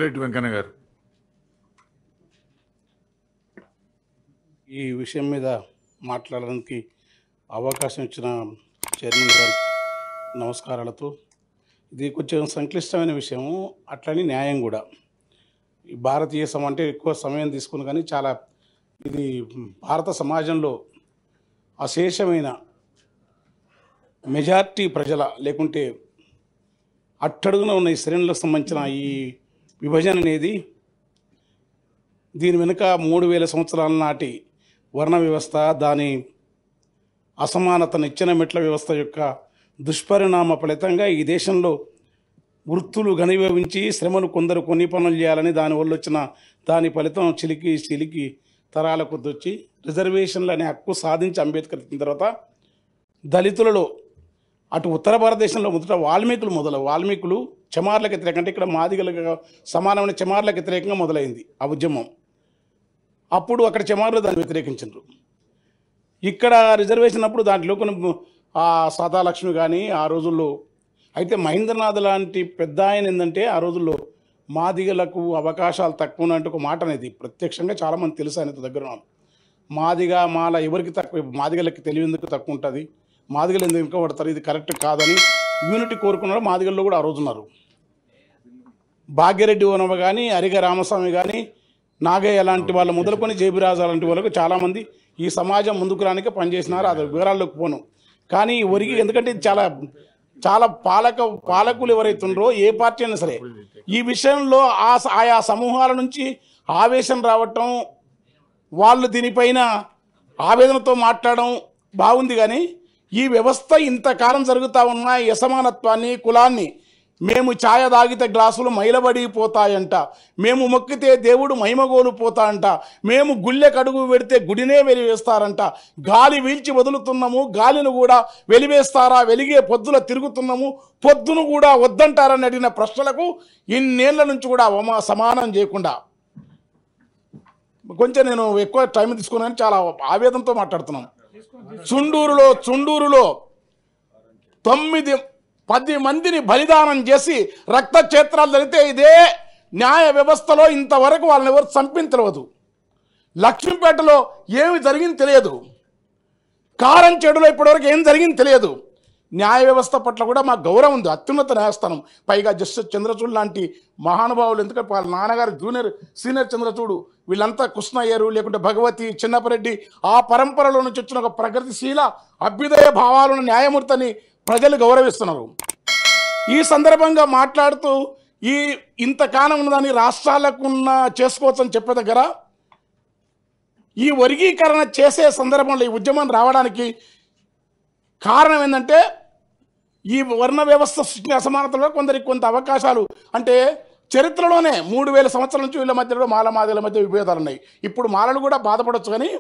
కోమటిరెడ్డి వెంకన్న గారు. ఈ విషయం మీద మాట్లాడడానికి అవకాశం ఇచ్చిన చైర్మన్ గారికి నమస్కారాలతో, ఇది కొంచెం సంక్లిష్టమైన విషయము, అట్లని న్యాయం కూడా. ఈ భారతీయ అంటే ఎక్కువ సమయం తీసుకుని, కానీ చాలా ఇది భారత సమాజంలో అశేషమైన మెజార్టీ ప్రజల, లేకుంటే అట్టడుగున ఉన్న ఈ శ్రేణులకు సంబంధించిన ఈ విభజన అనేది, దీని వెనుక 3000 సంవత్సరాల నాటి వర్ణ వ్యవస్థ, దాని అసమానత, నిచ్చెన మెట్ల వ్యవస్థ యొక్క దుష్పరిణామ ఫలితంగా ఈ దేశంలో వృత్తులు ఘనీభవించి శ్రమను కొందరు కొన్ని పనులు చేయాలని దానివల్ల వచ్చిన దాని ఫలితం చిలికి తరాల కొద్దొచ్చి రిజర్వేషన్లు అనే హక్కు సాధించి అంబేద్కర్ ఎత్తిన తర్వాత దళితులలో అటు ఉత్తర భారతదేశంలో మొదట వాల్మీకులు చమార్లకు వ్యతిరేకంగా, అంటే ఇక్కడ మాదిగలకు సమానమైన చమార్లకు వ్యతిరేకంగా మొదలైంది ఆ ఉద్యమం. అప్పుడు అక్కడ చమార్లు దాన్ని వ్యతిరేకించారు. ఇక్కడ రిజర్వేషన్ అప్పుడు దాంట్లో కొన్ని సదాలక్ష్మి కానీ ఆ రోజుల్లో, అయితే మహేంద్రనాథ్ లాంటి పెద్ద ఆయన ఏంటంటే ఆ రోజుల్లో మాదిగలకు అవకాశాలు తక్కువ అంటే ఒక మాట అనేది ప్రత్యక్షంగా చాలామంది తెలుసు ఆయన దగ్గర. మాదిగ మాల ఎవరికి తక్కువ, మాదిగలకి తెలివేందుకు తక్కువ ఉంటుంది, మాదిగలు ఎందుకు వెనుకబడతారు, ఇది కరెక్ట్ కాదని యూనిటీ కోరుకున్నారు. మాదిగల్లో కూడా ఆ రోజు ఉన్నారు. భాగ్యరెడ్డి ఓనవ కానీ, అరిగ రామస్వామి కానీ, నాగయ్య లాంటి వాళ్ళు మొదలుకొని జేబిరాజు లాంటి వాళ్ళకు చాలామంది ఈ సమాజం ముందుకు రానికే పనిచేసినారు. అది వివరాల్లోకి పోను. కానీ ఒరిగి, ఎందుకంటే ఇది చాలా పాలకులు ఎవరైతే ఉన్నారో ఏ పార్టీ అయినా సరే ఈ విషయంలో ఆయా సమూహాల నుంచి ఆవేశం రావటం, వాళ్ళు దీనిపైన ఆవేదనతో మాట్లాడడం బాగుంది. కానీ ఈ వ్యవస్థ ఇంతకాలం జరుగుతూ ఉన్న ఈ అసమానత్వాన్ని, కులాన్ని, మేము ఛాయ తాగితే గ్లాసులు మైలబడిపోతాయంట, మేము మొక్కితే దేవుడు మహిమగోలుపోతా అంట, మేము గుళ్ళె కడుగు పెడితే గుడినే వెలివేస్తారంట, గాలి వీల్చి వదులుతున్నాము గాలిని కూడా వెలివేస్తారా, వెలిగే పొద్దుల తిరుగుతున్నాము పొద్దును కూడా వద్దంటారని అడిగిన ప్రశ్నలకు ఇన్నేళ్ల నుంచి కూడా సమానం చేయకుండా, కొంచెం నేను ఎక్కువ టైం తీసుకున్నాను, చాలా ఆవేదనతో మాట్లాడుతున్నాను. చుండూరులో 9-10 మందిని బలిదానం చేసి రక్త క్షేత్రాలు జరిగితే ఇదే న్యాయ వ్యవస్థలో ఇంతవరకు వాళ్ళని ఎవరు చంపిన తెలియదు. లక్ష్మీపేటలో ఏమి జరిగింది తెలియదు. కారంచేడులో ఇప్పటివరకు ఏం జరిగింది తెలియదు. న్యాయ వ్యవస్థ పట్ల కూడా మాకు గౌరవం ఉంది, అత్యున్నత న్యాయస్థానం. పైగా జస్టిస్ చంద్రచూడ్ లాంటి మహానుభావులు, ఎందుకంటే వాళ్ళ నాన్నగారు సీనియర్ చంద్రచూడు, వీళ్ళంతా కృష్ణయ్యరు, లేకుంటే భగవతి, చిన్నపరెడ్డి, ఆ పరంపరలో నుంచి వచ్చిన ఒక ప్రగతిశీల అభ్యుదయ భావాలను న్యాయమూర్తిని ప్రజలు గౌరవిస్తున్నారు. ఈ సందర్భంగా మాట్లాడుతూ ఇంతకాలం ఉన్నదాన్ని రాష్ట్రాలకున్న చేసుకోవచ్చని చెప్పే దగ్గర ఈ వర్గీకరణ చేసే సందర్భంలో ఈ ఉద్యమం రావడానికి కారణం ఏంటంటే ఈ వర్ణ వ్యవస్థ సృష్టి అసమానతలో కొందరికి కొంత అవకాశాలు, అంటే చరిత్రలోనే 3000 సంవత్సరాల నుంచి వీళ్ళ మధ్యలో మాదిగల మధ్య విభేదాలు ఉన్నాయి. ఇప్పుడు మాలలు కూడా బాధపడవచ్చు. కానీ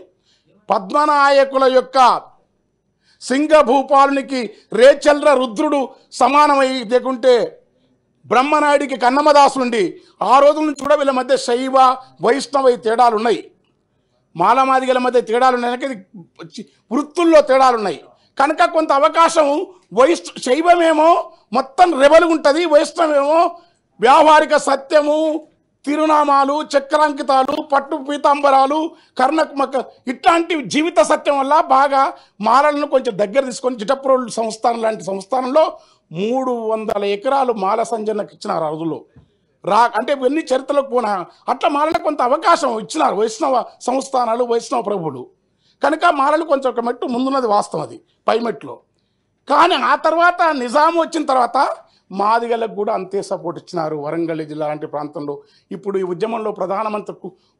పద్మనాయకుల యొక్క సింగభూపాలునికి రేచల్ర రుద్రుడు సమానమై, లేకుంటే బ్రహ్మనాయుడికి కన్నమదాసులుండి ఆ రోజుల నుంచి కూడా వీళ్ళ మధ్య శైవ వైష్ణవ తేడాలు ఉన్నాయి. మాదిగల మధ్య తేడాలు ఉన్నాయి, వృత్తుల్లో తేడాలు ఉన్నాయి. కనుక కొంత అవకాశం శైవమేమో మొత్తం రెబలుగా ఉంటుంది, వైష్ణవేమో వ్యావహారిక సత్యము, తిరునామాలు, చక్రాంకితాలు, పట్టు పీతాంబరాలు, కర్ణకుమక ఇట్లాంటి జీవిత సత్యం వల్ల బాగా మాలలను కొంచెం దగ్గర తీసుకొని జిటప్రోలు సంస్థానం లాంటి సంస్థానంలో 300 ఎకరాలు మాల సంజనకు ఇచ్చినారు ఆ రోజుల్లో. అంటే ఇవన్నీ చరిత్రలకు పోనా అట్లా మాలలకు కొంత అవకాశం ఇచ్చినారు వైష్ణవ సంస్థానాలు, వైష్ణవ ప్రభువులు. కనుక మాలలు కొంచెం ఒక మెట్టు ముందున్నది వాస్తవం, అది పై మెట్టులో. కానీ ఆ తర్వాత నిజాము వచ్చిన తర్వాత మాదిగలకు కూడా అంతే సపోర్ట్ ఇచ్చినారు. వరంగల్ జిల్లా లాంటి ప్రాంతంలో ఇప్పుడు ఈ ఉద్యమంలో ప్రధానమంత్రి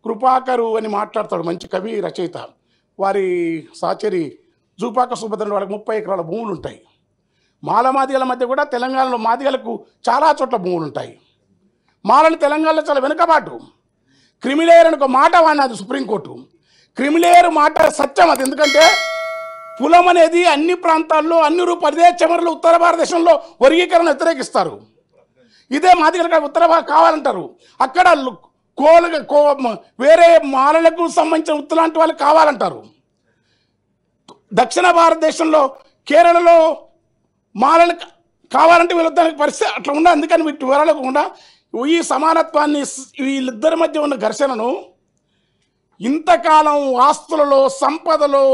కృపాకరు అని మాట్లాడతాడు, మంచి కవి రచయిత. వారి సాచరి జూపాక సుభద్రలో వాళ్ళకి 30 ఎకరాల భూములు ఉంటాయి. మాదిగల మధ్య కూడా తెలంగాణలో మాదిగలకు చాలా చోట్ల భూములు ఉంటాయి. మాలని తెలంగాణలో చాలా వెనుకబాటు. క్రిమిలేయర్ అని ఒక మాట వాడినది సుప్రీంకోర్టు. క్రిమిలేయర్ మాట సత్యం అది, ఎందుకంటే కులం అనేది అన్ని ప్రాంతాల్లో అన్ని అదే చివరిలో ఉత్తర భారతదేశంలో వర్గీకరణ వ్యతిరేకిస్తారు. ఇదే మాదిగలకు ఉత్తర కావాలంటారు. అక్కడ వేరే మాలలకు సంబంధించిన వృత్తులాంటి వాళ్ళు కావాలంటారు. దక్షిణ భారతదేశంలో కేరళలో మాలలు కావాలంటే వీళ్ళ పరిస్థితి అట్లా ఉండదు. అందుకని వీటి వివరాలకు కూడా ఈ సమానత్వాన్ని వీళ్ళిద్దరి మధ్య ఉన్న ఘర్షణను ఇంతకాలం ఆస్తులలో, సంపదలో,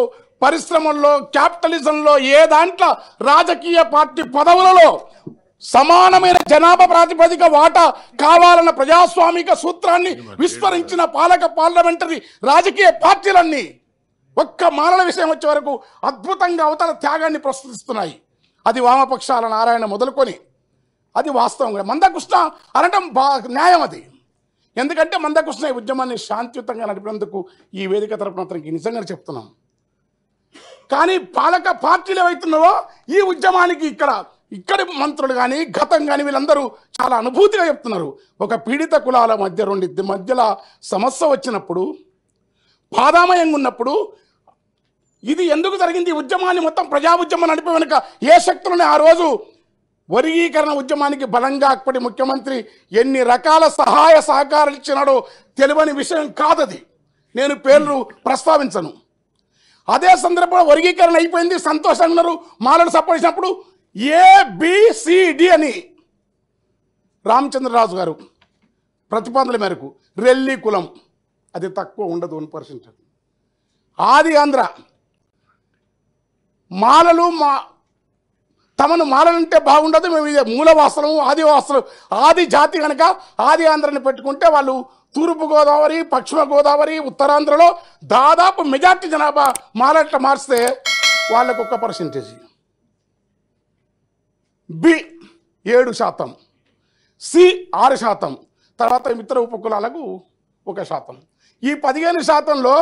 పరిశ్రమల్లో, క్యాపిటలిజంలో, ఏ దాంట్లో రాజకీయ పార్టీ పదవులలో సమానమైన జనాభా ప్రాతిపదిక వాటా కావాలన్న ప్రజాస్వామిక సూత్రాన్ని విస్మరించిన పార్లమెంటరీ రాజకీయ పార్టీలన్నీ ఒక్క మాలల విషయం వచ్చే వరకు అద్భుతంగా అవతల త్యాగాన్ని ప్రస్తుతిస్తున్నాయి. అది వామపక్షాల నారాయణ మొదలుకొని అది వాస్తవంగా మందకృష్ణ అనటం న్యాయం. అది ఎందుకంటే మందకృష్ణ ఈ ఉద్యమాన్ని శాంతియుతంగా నడిపినందుకు ఈ వేదిక తరపున అతనికి నిజంగా చెప్తున్నాం. కానీ పాలక పార్టీలు ఏవైతున్నావో ఈ ఉద్యమానికి ఇక్కడి మంత్రులు కానీ గతం కానీ వీళ్ళందరూ చాలా అనుభూతిగా చెప్తున్నారు. ఒక పీడిత కులాల మధ్యలో సమస్య వచ్చినప్పుడు, బాధామయంగా ఉన్నప్పుడు ఇది ఎందుకు జరిగింది? ఈ ఉద్యమాన్ని మొత్తం ప్రజా ఉద్యమం నడిపే వెనుక ఏ శక్తులని ఆ రోజు వర్గీకరణ ఉద్యమానికి బలంగా అప్పటి ముఖ్యమంత్రి ఎన్ని రకాల సహాయ సహకారాలు ఇచ్చినాడో తెలియని విషయం కాదది. నేను పేర్లు ప్రస్తావించను. అదే సందర్భంలో వర్గీకరణ అయిపోయింది, సంతోషంగా ఉన్నారు. మాలలు సపోర్ట్ చేసినప్పుడు ABCD అని రామచంద్రరాజు గారు ప్రతిపాదనల మేరకు రెల్లి కులం అది తక్కువ ఉండదు 1%. ఆది ఆంధ్ర మాలలు తమను మాలలంటే బాగుండదు, మేము ఇది మూలవాసనం ఆదివాసనం ఆది జాతి కనుక ఆది ఆంధ్రని పెట్టుకుంటే వాళ్ళు తూర్పు గోదావరి, పశ్చిమ గోదావరి, ఉత్తరాంధ్రలో దాదాపు మెజార్టీ జనాభా మాలట్ల మార్చితే వాళ్ళకు 1%, B 7%, C 6%, తర్వాత ఇతర ఉపకులాలకు 1%. ఈ 15%లో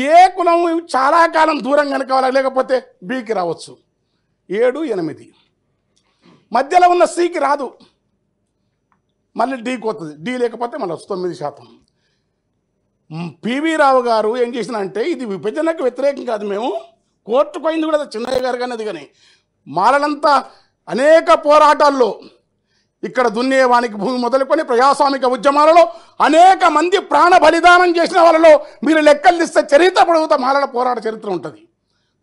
ఏ కులం చాలా కాలం దూరం కనుక లేకపోతే Bకి రావచ్చు. 7, 8 మధ్యలో ఉన్న Cకి రాదు, మళ్ళీ Dకి వస్తుంది. D లేకపోతే మళ్ళీ 9%. పివి రావు గారు ఏం చేసినంటే ఇది విభజనకు వ్యతిరేకం కాదు, మేము కోర్టుకు పోయింది కూడా చిన్నయ్య గారు కానీ అది కానీ మాలలంతా అనేక పోరాటాల్లో ఇక్కడ దున్నేవానికి భూమి మొదలుకొని ప్రజాస్వామిక ఉద్యమాలలో అనేక మంది ప్రాణ బలిదానం చేసిన వాళ్ళలో మీరు లెక్కలు తీస్తే చరిత్ర పొడుగుతా మాలల పోరాట చరిత్ర ఉంటుంది.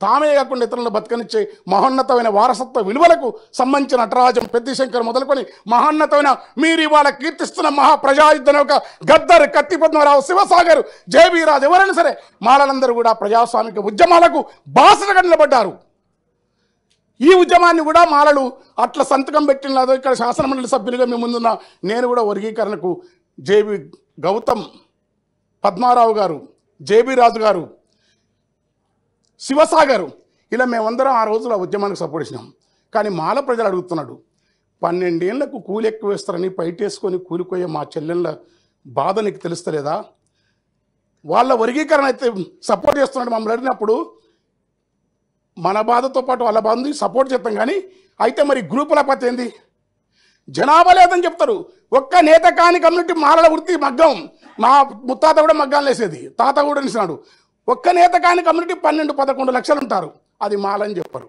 తామే కాకుండా ఇతరులను బతకనిచ్చే మహోన్నతమైన వారసత్వ విలువలకు సంబంధించిన నటరాజం, పెద్దిశంకర్ మొదలుకొని మహోన్నతమైన మీరు ఇవాళ కీర్తిస్తున్న మహాప్రజాయుద్ధం యొక్క గద్దర్, కత్తి పద్మరావు, శివసాగర్, జేబీ రాజు ఎవరైనా సరే మాలలందరూ కూడా ప్రజాస్వామిక ఉద్యమాలకు బాసటగా నిలబడ్డారు. ఈ ఉద్యమాన్ని కూడా మాలలు అట్లా సంతకం పెట్టినదో ఇక్కడ శాసనమండలి సభ్యులుగా మేము ముందున్న నేను కూడా వర్గీకరణకు జేబీ గౌతమ్, పద్మారావు గారు, జేబీ రాజు గారు, శివసాగర్ ఇలా మేమందరం ఆ రోజులో ఉద్యమానికి సపోర్ట్ చేసినాం. కానీ మాల ప్రజలు అడుగుతున్నాడు, 12 ఏళ్లకు కూలి ఎక్కువ వేస్తారని పైటేసుకొని కూలిపోయే మా చెల్లెళ్ళ బాధ నీకు తెలుస్తలేదా? వాళ్ళ వర్గీకరణ అయితే సపోర్ట్ చేస్తున్నాడు మమ్మల్ని అడిగినప్పుడు మన బాధతో పాటు వాళ్ళ బాధని సపోర్ట్ చేస్తాం. కానీ అయితే మరి గ్రూపుల పద్ధతి ఏంది? జనాభా లేదని చెప్తారు. ఒక్క నేత కాని కమ్యూనిటీ మాలల వృత్తి మగ్గం, మా ముత్తాత కూడా మగ్గాలు వేసేది, తాత కూడా నిలిచినాడు. ఒక్క నేత కాని కమ్యూనిటీ 12-11 లక్షలు ఉంటారు, అది మాలని చెప్పరు.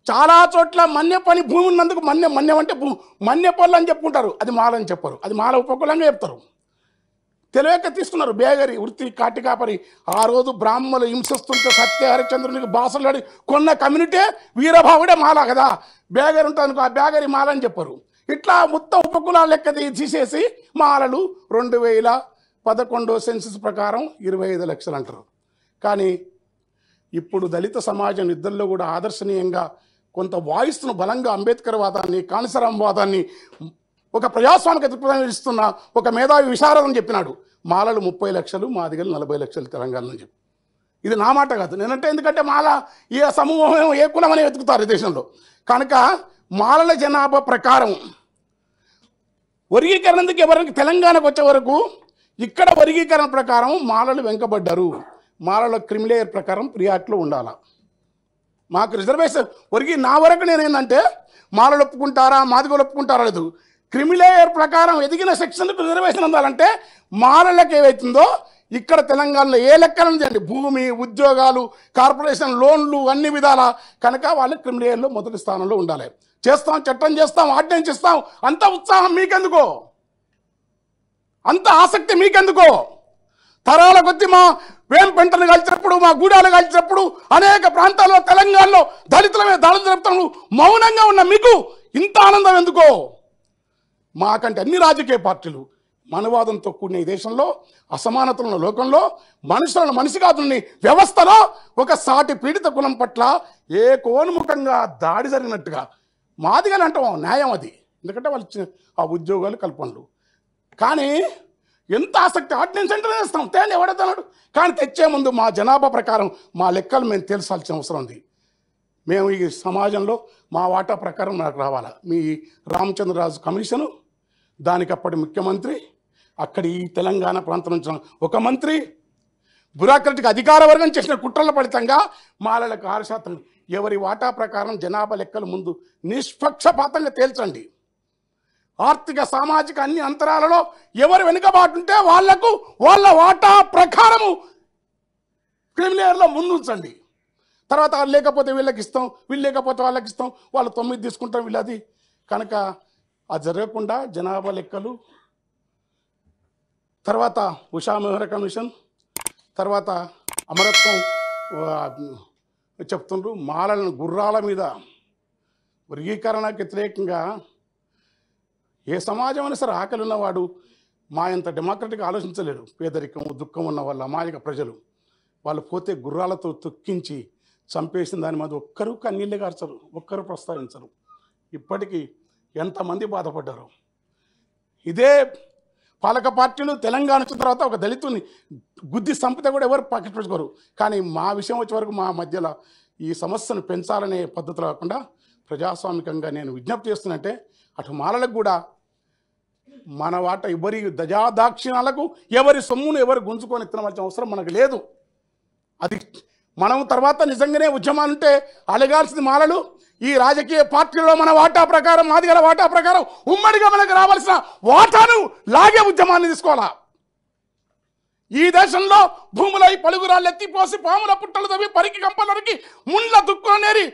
చాలా చోట్ల మన్య పని భూమి ఉన్నందుకు మన్యం అంటే మన్య పనులు అని చెప్పుకుంటారు, అది మాలని చెప్పరు, అది మాల ఉపకులంగా చెప్తారు. తెలియక తీసుకున్నారు. బేగరి వృత్తి కాటికాపరి ఆ రోజు బ్రాహ్మణులు హింసిస్తుంటే సత్య హరిశ్చంద్రునికి బాసలాడి కొన్న కమ్యూనిటీ వీరభావుడే మాల కదా, బేగరి ఉంటుంది ఆ బేగరి మాల అని చెప్పరు. ఇట్లా మొత్తం ఉపకులాల లెక్క తీసేసి మాలలు 2011 సెన్సస్ ప్రకారం 25 లక్షలు అంటారు. కానీ ఇప్పుడు దళిత సమాజం ఇద్దరిలో కూడా ఆదర్శనీయంగా కొంత వాయిస్ను బలంగా అంబేద్కర్ వాదాన్ని, కాళీసరాం వాదాన్ని ఒక ప్రజాస్వామిక దృక్పథం ఇస్తున్న ఒక మేధావి విశారదని చెప్పినాడు. మాలలు 30 లక్షలు, మాదిగలు 40 లక్షలు తెలంగాణలో చెప్పి. ఇది నా మాట కాదు, నేనంటే ఎందుకంటే మాల ఏ సమూహం ఏ కులం అని వెతుకుతారు ఈ దేశంలో. కనుక మాలల జనాభా ప్రకారం వర్గీకరణకి ఎవరికి తెలంగాణకు వచ్చే వరకు ఇక్కడ వర్గీకరణ ప్రకారం మాలలు వెనుకబడ్డారు. మాలల క్రిమిలేయర్ ప్రకారం ప్రియాట్లో ఉండాలా. మాకు రిజర్వేషన్ నా వరకు నేనేంటంటే మాలలు ఒప్పుకుంటారా మాదిగలు ఒప్పుకుంటారా లేదు, క్రిమిలేయర్ ప్రకారం ఎదిగిన సెక్షన్లకు రిజర్వేషన్ అందాలంటే మాలలకు ఏవైతుందో ఇక్కడ తెలంగాణలో ఏ లెక్కన చేయండి, భూమి, ఉద్యోగాలు, కార్పొరేషన్ లోన్లు అన్ని విధాల కనుక వాళ్ళు క్రిమిలేయర్లో మొదటి స్థానంలో ఉండాలి. చేస్తాం, చట్టం చేస్తాం, ఆర్డినెన్స్ ఇస్తాం, అంత ఉత్సాహం మీకెందుకో, అంత ఆసక్తి మీకెందుకో? తరాల కొద్ది మా వేంపెంటను కలిసినప్పుడు, మా గూడాలు కలిసినప్పుడు అనేక ప్రాంతాల్లో తెలంగాణలో దళితుల మీద దాడులు జరుపుతాము, మౌనంగా ఉన్న మీకు ఇంత ఆనందం ఎందుకో? మాకంటే అన్ని రాజకీయ పార్టీలు మనవాదంతో కూడిన ఈ దేశంలో, అసమానతల లోకంలో, మనుషులను మనిషి కాదుని వ్యవస్థలో ఒక సాటి పీడిత కులం పట్ల ఏ కోన్ముఖంగా దాడి జరిగినట్టుగా మాదిగలు అంటాం, న్యాయం అది. ఎందుకంటే వాళ్ళు ఆ ఉద్యోగాలు కల్పనలు. కానీ ఎంత ఆసక్తి ఆర్డినెన్స్ సెంటర్ వేస్తాం, తేలి ఎవడతాడు. కానీ తెచ్చే ముందు మా జనాభా ప్రకారం మా లెక్కలు మేము తెలుసాల్సిన అవసరం ఉంది. మేము ఈ సమాజంలో మా వాటా ప్రకారం నాకు రావాలా. మీ రామచంద్రరాజు కమిషను, దానికి అప్పటి ముఖ్యమంత్రి, అక్కడి ఈ తెలంగాణ ప్రాంతం నుంచి ఒక మంత్రి, బ్యూరోక్రటిక్ అధికార వర్గం చేసిన కుట్రల ఫలితంగా మాలలకు 6% ఎవరి వాటా ప్రకారం జనాభా లెక్కలు ముందు నిష్పక్షపాతంగా తేల్చండి. ఆర్థిక సామాజిక అన్ని అంతరాలలో ఎవరు వెనుకబాటు ఉంటే వాళ్లకు వాళ్ళ వాటా ప్రకారము క్రిమినల్లో ముందుంచండి. తర్వాత లేకపోతే వీళ్ళకి ఇస్తాం, వీళ్ళు లేకపోతే వాళ్ళకి ఇస్తాం, వాళ్ళు 9 తీసుకుంటాం వీళ్ళది. కనుక అది జరగకుండా జనాభా లెక్కలు, తర్వాత ఉషా మెహ్రా కమిషన్, తర్వాత అమరత్వం చెప్తుండ్రు. మాలలను గుర్రాల మీద వర్గీకరణకు వ్యతిరేకంగా ఏ సమాజం అయినా సరే ఆకలి ఉన్నవాడు మా ఇంత డెమోక్రటిక్గా ఆలోచించలేరు. పేదరికం, దుఃఖం ఉన్న వాళ్ళ అమాయక ప్రజలు వాళ్ళు పోతే గుర్రాలతో తొక్కించి చంపేసిన దాని మీద ఒక్కరూ కన్నీళ్ళు గార్చరు, ఒక్కరు ప్రస్తావించరు. ఇప్పటికీ ఎంతమంది బాధపడ్డారు. ఇదే పాలక పార్టీలు తెలంగాణ వచ్చిన తర్వాత ఒక దళితుని గుద్ది సంపితే కూడా ఎవరు పాకెట్ పెట్టుకోరు. కానీ మా విషయం వచ్చే వరకు మా మధ్యలో ఈ సమస్యను పెంచాలనే పద్ధతిలో కాకుండా ప్రజాస్వామికంగా నేను విజ్ఞప్తి చేస్తున్నట్టే అటు మాలలకు కూడా మన వాట ఎవరి దజాదాక్షిణాలకు ఎవరి సొమ్మును ఎవరు గుంజుకొని తినవలసిన అవసరం మనకు లేదు. అది మనం తర్వాత నిజంగానే ఉద్యమాలు ఉంటే అలగాల్సింది మాలలు. ఈ రాజకీయ పార్టీలో మన వాటా ప్రకారం, మాదిగల వాటా ప్రకారం ఉమ్మడిగా మనకు రావాల్సిన వాటాను లాగే ఉద్యమాన్ని తీసుకోవాలా. ఈ దేశంలో భూములై పలుగురాళ్ళు ఎత్తిపోసి పాముల పుట్టలు తవ్వి పరికి కంపలరికి ముండ్ల దుక్కునేరి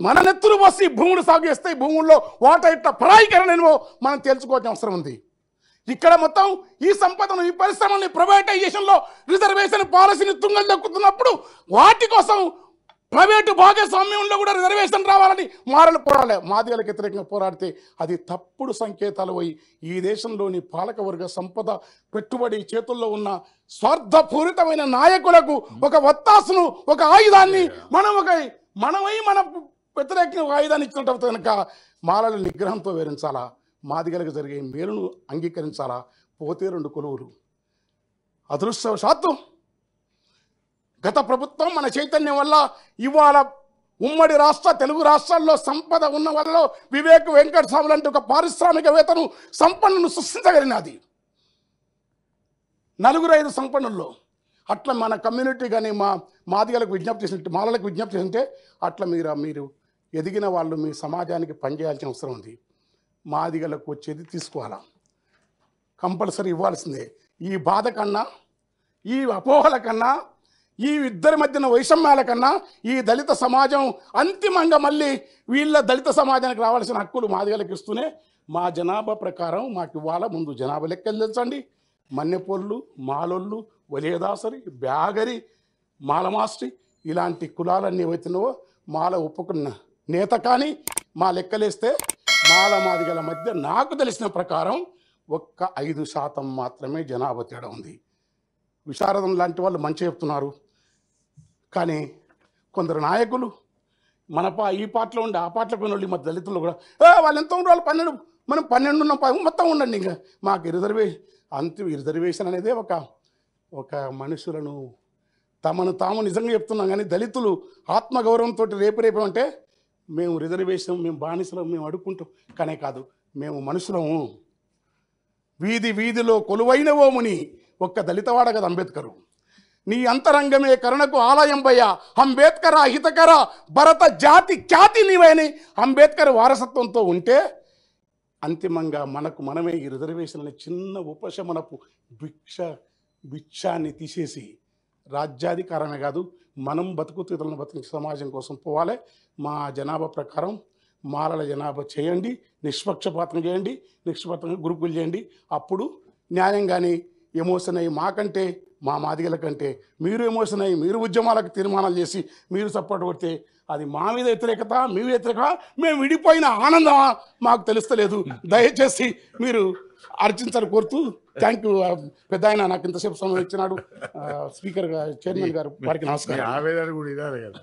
మన నెత్తులు పోసి భూములు సాగు చేస్తాయి. భూముల్లో వాటా ఇట్లా పరాయీకరణను మనం తెలుసుకోవాల్సిన అవసరం ఉంది. ఇక్కడ మొత్తం ఈ సంపదను, ఈ పరిశ్రమని ప్రైవేటైజేషన్లో రిజర్వేషన్ పాలసీని తుంగలు దక్కుతున్నప్పుడు వాటి కోసం ప్రైవేటు భాగస్వామ్యంలో కూడా రిజర్వేషన్ రావాలని మారలు పోరాడాలి. మాదిగలకు వ్యతిరేకంగా పోరాడితే అది తప్పుడు సంకేతాలు పోయి ఈ దేశంలోని పాలకవర్గ సంపద పెట్టుబడి చేతుల్లో ఉన్న స్వార్థపూరితమైన నాయకులకు ఒక వత్తాసును, ఒక ఆయుధాన్ని మనమై మన వ్యతిరేకంగా ఒక ఆయుధాన్ని ఇచ్చినట్టు కనుక మాలల నిగ్రహంతో వివరించాలా. మాదిగలకు జరిగే మేలును అంగీకరించాలా. పోతే 2 కొలువులు. అదృష్టవశాత్తు గత ప్రభుత్వం మన చైతన్యం వల్ల ఇవాళ ఉమ్మడి తెలుగు రాష్ట్రాల్లో సంపద ఉన్న వాళ్ళలో వివేక్ వెంకట స్వామి లాంటి ఒక పారిశ్రామికవేత్తను సంపన్నును సృష్టించగలిగినది. 4-5 సంపన్నుల్లో అట్లా మన కమ్యూనిటీ కానీ మాదిగలకు విజ్ఞప్తి చేసినట్టు, మాలలకు విజ్ఞప్తి చేస్తుంటే అట్లా మీరు ఎదిగిన వాళ్ళు మీ సమాజానికి పనిచేయాల్సిన అవసరం ఉంది. మాదిగలకు వచ్చేది తీసుకోవాలా, కంపల్సరీ ఇవ్వాల్సిందే. ఈ బాధ కన్నా, ఈ అపోహల కన్నా, ఈ ఇద్దరి మధ్యన వైషమ్యాల కన్నా ఈ దళిత సమాజం అంతిమంగా మళ్ళీ వీళ్ళ దళిత సమాజానికి రావాల్సిన హక్కులు మాదిగలకు ఇస్తూనే మా జనాభా ప్రకారం మాకు ఇవ్వాలా. ముందు జనాభా లెక్కలు తెచ్చండి. మన్నెపోళ్ళు, మాలోళ్ళు, వలియదాసరి, బ్యాగరి, మాలమాస్టి ఇలాంటి కులాలన్నీ ఏవైతున్నావో మాల ఒప్పుకున్న నేత కానీ మా లెక్కలేస్తే మాల మాదిగల మధ్య నాకు తెలిసిన ప్రకారం ఒక్క 5% మాత్రమే జనాభా తేడా ఉంది. విశారదం లాంటి వాళ్ళు మంచి చెప్తున్నారు. కానీ కొందరు నాయకులు ఈ పార్టీలో ఉండి ఆ పార్టీలో కొన్ని వాళ్ళు మధ్య దళితులు కూడా వాళ్ళు ఎంత ఉండాలి, 12, మనం 12 ఉన్నాం, మొత్తం ఉండండి. ఇంకా మాకు రిజర్వేషన్ అనేది ఒక మనుషులను తమను తాము నిజంగా చెప్తున్నాం. కానీ దళితులు ఆత్మగౌరవంతో రేపు అంటే మేము రిజర్వేషన్, మేము బానిసలం, మేము అడుక్కుంటాం. కానీ కాదు, మేము మనుషులము. వీధిలో కొలువైనవో ముని ఒక్క దళితవాడ కదా అంబేద్కరు. నీ అంతరంగమే కరుణకు ఆలయం భయ అంబేద్కర్ హితకర భరత జాతి ఖ్యాతి నీవని అంబేద్కర్ వారసత్వంతో ఉంటే అంతిమంగా మనమే ఈ రిజర్వేషన్ అనే చిన్న ఉపశమనపు భిక్షాన్ని తీసేసి రాజ్యాధికారమే కాదు, మనం బతుకుతూ ఇతరులను బతుకు సమాజం కోసం పోవాలి. మా జనాభా ప్రకారం మాలల జనాభా చేయండి, నిష్పక్షపాతం చేయండి, నిష్పక్షపాతంగా గ్రూపులు చేయండి. అప్పుడు న్యాయంగానే ఎమోషన్ అయ్యి మాకంటే మా మాదిగల కంటే మీరు ఎమోషన్ అయ్యి మీరు ఉద్యమాలకు తీర్మానాలు చేసి మీరు సపోర్ట్ కొడితే అది మా మీద వ్యతిరేకత మీ వ్యతిరేకత మేము విడిపోయిన ఆనందమా మాకు తెలుస్తలేదు. దయచేసి మీరు అర్చించాలని కోరుతూ థ్యాంక్ యూ. పెద్ద ఆయన నాకు ఇంతసేపు సమయం ఇచ్చినాడు. స్పీకర్ చైర్మన్ గారు వారికి నమస్కారం. ఆవేదన కూడా ఇదే కదా.